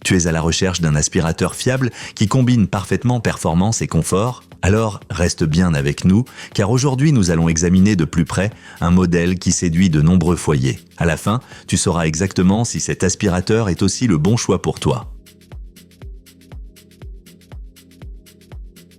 Tu es à la recherche d'un aspirateur fiable qui combine parfaitement performance et confort? Alors reste bien avec nous, car aujourd'hui nous allons examiner de plus près un modèle qui séduit de nombreux foyers. À la fin, tu sauras exactement si cet aspirateur est aussi le bon choix pour toi.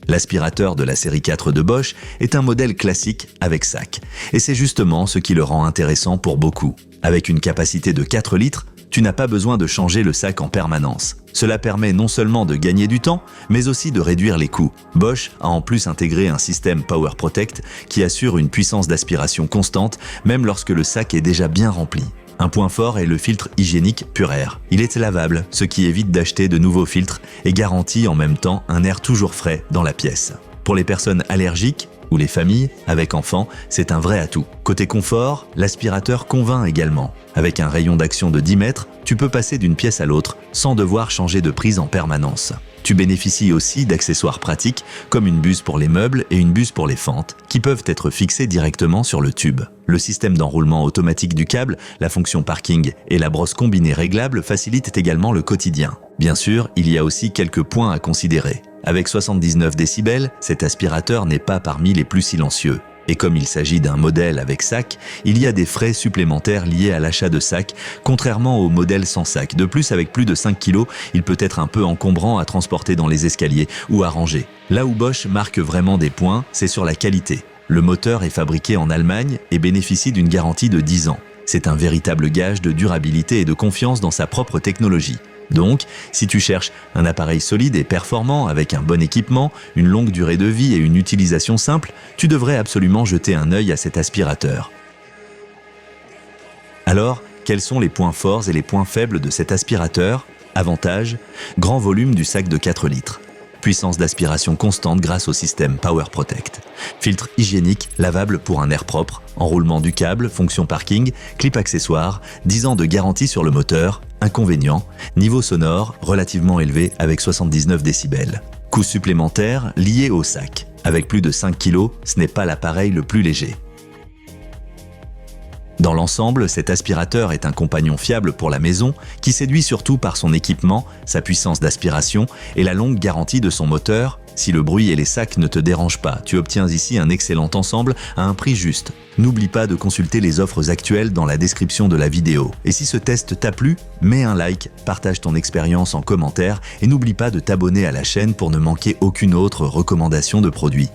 L'aspirateur de la série 4 de Bosch est un modèle classique avec sac, et c'est justement ce qui le rend intéressant pour beaucoup. Avec une capacité de 4 litres, tu n'as pas besoin de changer le sac en permanence. Cela permet non seulement de gagner du temps, mais aussi de réduire les coûts. Bosch a en plus intégré un système Power Protect qui assure une puissance d'aspiration constante, même lorsque le sac est déjà bien rempli. Un point fort est le filtre hygiénique Pure Air. Il est lavable, ce qui évite d'acheter de nouveaux filtres et garantit en même temps un air toujours frais dans la pièce. Pour les personnes allergiques ou les familles avec enfants, c'est un vrai atout. Côté confort, l'aspirateur convainc également. Avec un rayon d'action de 10 mètres, tu peux passer d'une pièce à l'autre sans devoir changer de prise en permanence. Tu bénéficies aussi d'accessoires pratiques comme une buse pour les meubles et une buse pour les fentes qui peuvent être fixées directement sur le tube. Le système d'enroulement automatique du câble, la fonction parking et la brosse combinée réglable facilitent également le quotidien. Bien sûr, il y a aussi quelques points à considérer. Avec 79 décibels, cet aspirateur n'est pas parmi les plus silencieux. Et comme il s'agit d'un modèle avec sac, il y a des frais supplémentaires liés à l'achat de sac, contrairement au modèle sans sac. De plus, avec plus de 5 kg, il peut être un peu encombrant à transporter dans les escaliers ou à ranger. Là où Bosch marque vraiment des points, c'est sur la qualité. Le moteur est fabriqué en Allemagne et bénéficie d'une garantie de 10 ans. C'est un véritable gage de durabilité et de confiance dans sa propre technologie. Donc, si tu cherches un appareil solide et performant avec un bon équipement, une longue durée de vie et une utilisation simple, tu devrais absolument jeter un œil à cet aspirateur. Alors, quels sont les points forts et les points faibles de cet aspirateur? Avantage, grand volume du sac de 4 litres. Puissance d'aspiration constante grâce au système Power Protect. Filtre hygiénique, lavable pour un air propre. Enroulement du câble, fonction parking, clip accessoire, 10 ans de garantie sur le moteur. Inconvénient, niveau sonore relativement élevé avec 79 décibels. Coût supplémentaire lié au sac. Avec plus de 5 kg, ce n'est pas l'appareil le plus léger. Dans l'ensemble, cet aspirateur est un compagnon fiable pour la maison qui séduit surtout par son équipement, sa puissance d'aspiration et la longue garantie de son moteur. Si le bruit et les sacs ne te dérangent pas, tu obtiens ici un excellent ensemble à un prix juste. N'oublie pas de consulter les offres actuelles dans la description de la vidéo. Et si ce test t'a plu, mets un like, partage ton expérience en commentaire et n'oublie pas de t'abonner à la chaîne pour ne manquer aucune autre recommandation de produit.